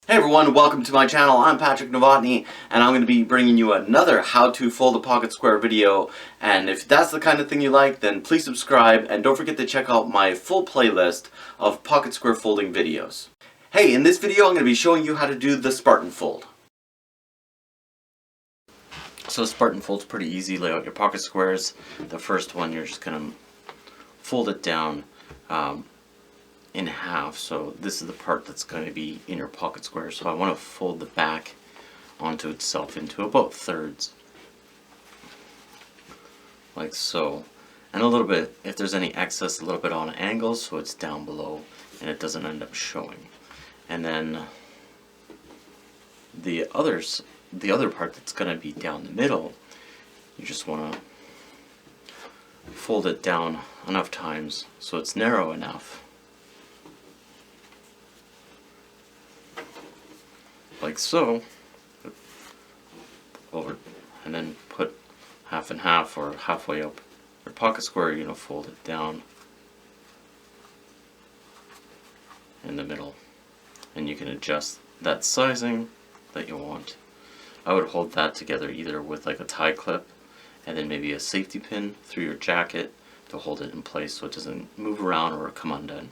Hey everyone, welcome to my channel. I'm Patrick Novotny, and I'm going to be bringing you another how to fold a pocket square video. And if that's the kind of thing you like, then please subscribe, and don't forget to check out my full playlist of pocket square folding videos. Hey, in this video I'm going to be showing you how to do the Spartan fold. So the Spartan fold's pretty easy. Lay out your pocket squares. The first one, you're just going to fold it down in half. So this is the part that's going to be in your pocket square. So I want to fold the back onto itself into about thirds, like so, and a little bit, if there's any excess, a little bit on an angle so it's down below and it doesn't end up showing. And then the other part that's going to be down the middle, you just want to fold it down enough times so it's narrow enough, like so, over, and then put half and half or halfway up your pocket square. You're going to fold it down in the middle, and you can adjust that sizing that you want. I would hold that together either with like a tie clip and then maybe a safety pin through your jacket to hold it in place so it doesn't move around or come undone.